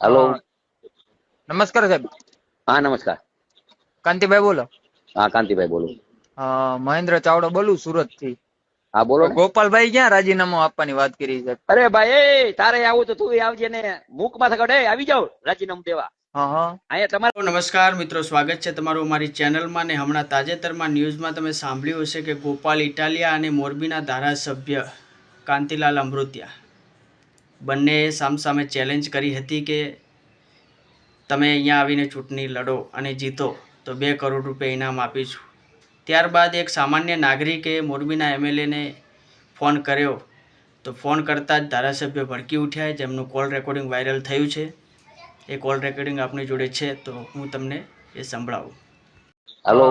Hello. નમસ્કાર સાહેબ. हाँ नमस्कार। કાંતિભાઈ બોલો. हाँ कांतिभाई बोलो। મહેન્દ્ર ચાવડા બોલું સુરત થી. हाँ बोलो ने। ગોપાલભાઈ ક્યાં રાજીનામું આપવાની વાત કરી સાહેબ? अरे भाई तारे आવું તો તું આવજે ને મૂક માં થકડે આવી જાવ રાજીનામું દેવા હા હા અહીંયા તમારે। તો નમસ્કાર મિત્રો, સ્વાગત છે તમારું અમારી ચેનલમાં. ને હમણાં તાજેતરમાં ન્યૂઝમાં તમે સાંભળ્યું હશે કે ગોપાલ ઇટાલિયા અને મોરબીના ધારાસભ્ય કાંતિલાલ અમૃતિયા બંનેએ સામસામે ચેલેન્જ કરી હતી કે તમે અહીંયા આવીને ચૂંટણી લડો અને જીતો તો 2 કરોડ રૂપિયા ઇનામ આપીશું. ત્યારબાદ એક સામાન્ય નાગરિકે મોરબીના એમએલએને ફોન કર્યો તો ફોન કરતાં જ ધારાસભ્ય ભડકી ઉઠ્યા, જેમનું કોલ રેકોર્ડિંગ વાયરલ થયું છે. એ કોલ રેકોર્ડિંગ આપણી જોડે છે તો હું તમને એ સંભળાવું. हेलो।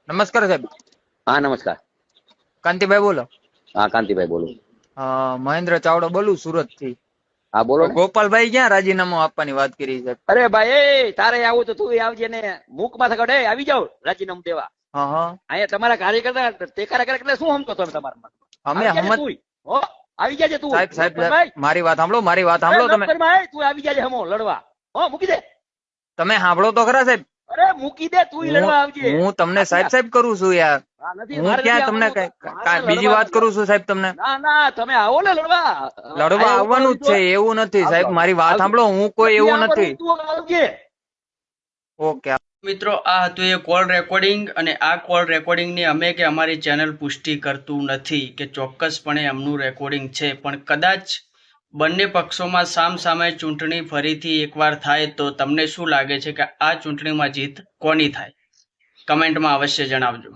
નમસ્કાર સાહેબ. हाँ नमस्कार। કાંતિભાઈ બોલો. हाँ कांतिभाई बोलो। મહેન્દ્ર ચાવડા બોલું સુરત થી. हाँ बोलो ने। ગોપાલભાઈ ક્યાં રાજીનામું આપવાની વાત કરી સાહેબ? અરે ભાઈ તારે આવું તો તું આવજે ને મૂક માં થકડે આવી જાવ રાજીનામું દેવા હા હા અહીંયા તમારા કાર્યકર્તા ટેકા કરે એટલે શું સમજો તમે તમારા મનમાં? અમે આવી જાજે હમત તુંય. હો આવી જાજે તું સાહેબ સાહેબ નટવરભાઈ. મારી વાત સાંભળો, મારી વાત અરે સાંભળો. તમે નટવરભાઈ, તું આવી જાજે હમો લડવા. હો મૂકી દે. તમે સાંભળો તો ખરા સાહેબ. અરે મૂકી દે તુંય લડવા આવજે. હું તમને સાહેબ સાહેબ કરું છું યાર. હા, નથી, હું મારે ક્યાં નથી તમને આવવાનું. મારે બીજી લડવા વાત કરું છું સાહેબ તમને. ના ના તમે આવો ને લડવા. લડવા આવવાનું જ છે એવું નથી સાહેબ. મારી વાત સાંભળો, હું કોઈ એવું નથી. તું આવજે. ઓકે. મિત્રો, આ હતું એ કોલ રેકોર્ડિંગ, અને આ કોલ રેકોર્ડિંગની અમે કે અમારી ચેનલ પુષ્ટિ કરતું નથી કે ચોક્કસપણે એમનું રેકોર્ડિંગ છે, પણ કદાચ બંને પક્ષોમાં સામસામે ચૂંટણી ફરીથી એકવાર થાય તો તમને શું લાગે છે કે આ ચૂંટણીમાં જીત કોની થાય? કમેન્ટમાં અવશ્ય જણાવજો.